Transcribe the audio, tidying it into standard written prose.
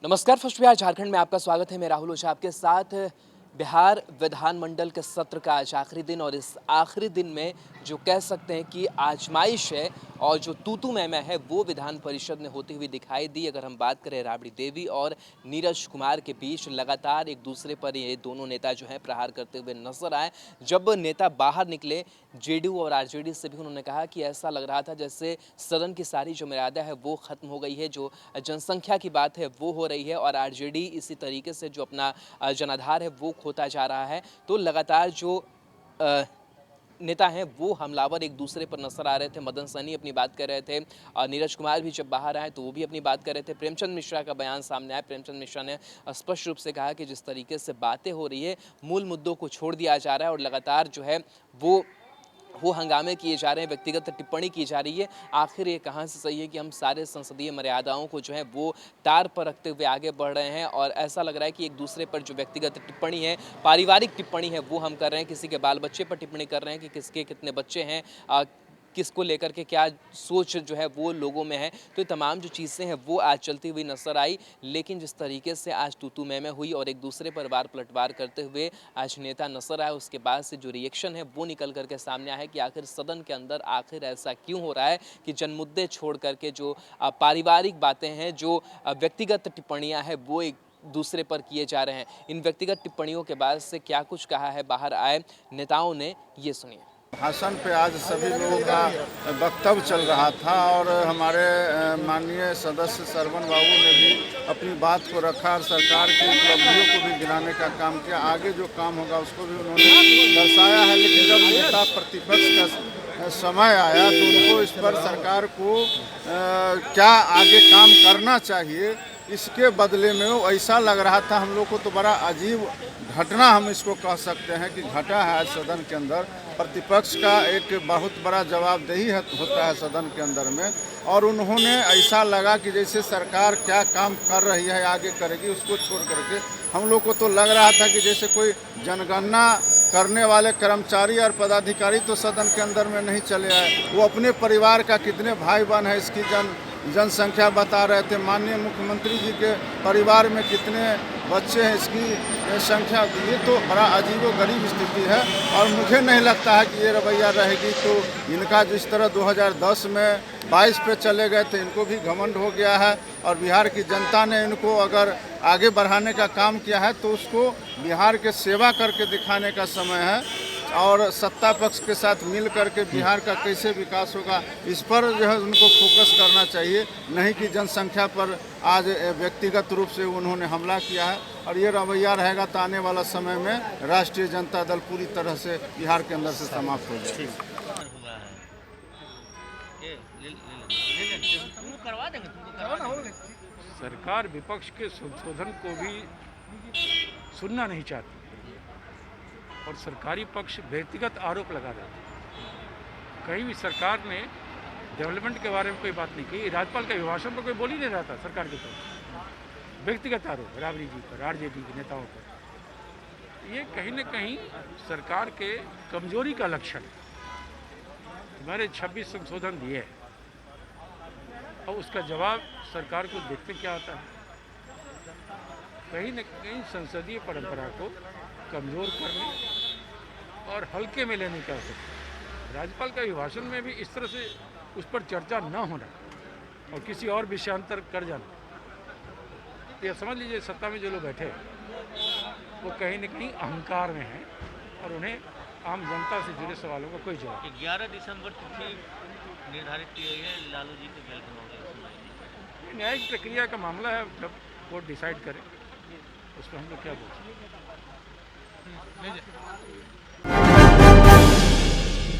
नमस्कार। फर्स्ट बिहार झारखंड में आपका स्वागत है। मैं राहुल ओझा आपके साथ। बिहार विधानमंडल के सत्र का आज आखिरी दिन और इस आखिरी दिन में जो कह सकते हैं कि आजमाइश है और जो तूतू मैमै है वो विधान परिषद में होती हुई दिखाई दी। अगर हम बात करें राबड़ी देवी और नीरज कुमार के बीच लगातार एक दूसरे पर ये दोनों नेता जो है प्रहार करते हुए नजर आए। जब नेता बाहर निकले जेडीयू और आरजेडी से भी उन्होंने कहा कि ऐसा लग रहा था जैसे सदन की सारी जो मर्यादा है वो खत्म हो गई है, जो जनसंख्या की बात है वो हो रही है और आरजेडी इसी तरीके से जो अपना जनाधार है वो खोता जा रहा है। तो लगातार जो नेता हैं वो हमलावर एक दूसरे पर नजर आ रहे थे। मदन सैनी अपनी बात कर रहे थे, नीरज कुमार भी जब बाहर आए तो वो भी अपनी बात कर रहे थे। प्रेमचंद मिश्रा का बयान सामने आया। प्रेमचंद मिश्रा ने स्पष्ट रूप से कहा कि जिस तरीके से बातें हो रही है मूल मुद्दों को छोड़ दिया जा रहा है और लगातार जो है वो हंगामे किए जा रहे हैं, व्यक्तिगत टिप्पणी की जा रही है। आखिर ये कहाँ से सही है कि हम सारे संसदीय मर्यादाओं को जो है वो तार पर रखते हुए आगे बढ़ रहे हैं और ऐसा लग रहा है कि एक दूसरे पर जो व्यक्तिगत टिप्पणी है, पारिवारिक टिप्पणी है वो हम कर रहे हैं। किसी के बाल बच्चे पर टिप्पणी कर रहे हैं कि किसके कितने बच्चे हैं, किसको लेकर के क्या सोच जो है वो लोगों में है। तो ये तमाम जो चीज़ें हैं वो आज चलती हुई नजर आई। लेकिन जिस तरीके से आज तूतू मैमै हुई और एक दूसरे पर वार पलटवार करते हुए आज नेता नजर आए, उसके बाद से जो रिएक्शन है वो निकल करके सामने आया है कि आखिर सदन के अंदर आखिर ऐसा क्यों हो रहा है कि जनमुद्दे छोड़ करके जो पारिवारिक बातें हैं, जो व्यक्तिगत टिप्पणियाँ हैं वो एक दूसरे पर किए जा रहे हैं। इन व्यक्तिगत टिप्पणियों के बाद से क्या कुछ कहा है बाहर आए नेताओं ने, ये सुनिए। भाषण पे आज सभी लोगों का वक्तव्य चल रहा था और हमारे माननीय सदस्य श्रवण बाबू ने भी अपनी बात को रखा और सरकार की उपलब्धियों को भी गिनाने का काम किया। आगे जो काम होगा उसको भी उन्होंने दर्शाया है। लेकिन जब नेता प्रतिपक्ष का समय आया तो उनको इस पर सरकार को क्या आगे काम करना चाहिए, इसके बदले में वो ऐसा लग रहा था हम लोग को तो बड़ा अजीब घटना हम इसको कह सकते हैं कि घटा है आज सदन के अंदर। प्रतिपक्ष का एक बहुत बड़ा जवाबदेही होता है सदन के अंदर में और उन्होंने ऐसा लगा कि जैसे सरकार क्या काम कर रही है आगे करेगी उसको छोड़ करके हम लोग को तो लग रहा था कि जैसे कोई जनगणना करने वाले कर्मचारी और पदाधिकारी तो सदन के अंदर में नहीं चले आए। वो अपने परिवार का कितने भाई बहन है इसकी जनसंख्या बता रहे थे। माननीय मुख्यमंत्री जी के परिवार में कितने बच्चे हैं इसकी संख्या, ये तो बड़ा अजीबोगरीब स्थिति है और मुझे नहीं लगता है कि ये रवैया रहेगी। तो इनका जिस तरह 2010 में 22 पे चले गए थे, इनको भी घमंड हो गया है और बिहार की जनता ने इनको अगर आगे बढ़ाने का काम किया है तो उसको बिहार के सेवा करके दिखाने का समय है और सत्ता पक्ष के साथ मिल करके बिहार का कैसे विकास होगा इस पर जो है उनको फोकस करना चाहिए, नहीं कि जनसंख्या पर आज व्यक्तिगत रूप से उन्होंने हमला किया है। और ये रवैया रहेगा तो आने वाला समय में राष्ट्रीय जनता दल पूरी तरह से बिहार के अंदर से समाप्त हो जाएगा। सरकार विपक्ष के संशोधन को भी सुनना नहीं चाहती और सरकारी पक्ष व्यक्तिगत आरोप लगा रहा था। कहीं भी सरकार ने डेवलपमेंट के बारे में कोई बात नहीं की। राज्यपाल के अभिभाषण पर कोई बोल ही नहीं रहा था सरकार की तरफ। व्यक्तिगत आरोप राबड़ी जी पर, आरजेडी के नेताओं पर, ये कहीं न कहीं सरकार के कमजोरी का लक्षण है। हमारे 26 संशोधन दिए हैं और उसका जवाब सरकार को देखते क्या आता है। कहीं न कहीं संसदीय परंपरा को कमज़ोर करने और हल्के में लेने का आवश्यकता। राज्यपाल का अभिभाषण में भी इस तरह से उस पर चर्चा न होना और किसी और विषयांतर कर जाना, तो यह समझ लीजिए सत्ता में जो लोग बैठे वो कहीं न कहीं अहंकार में हैं और उन्हें आम जनता से जुड़े सवालों का कोई जवाब। 11 दिसंबर तिथि निर्धारित की गई है लालू जी के जेल होने। न्यायिक प्रक्रिया का मामला है, जब कोर्ट डिसाइड करे उस पर हम लोग क्या बोल सकते हैं।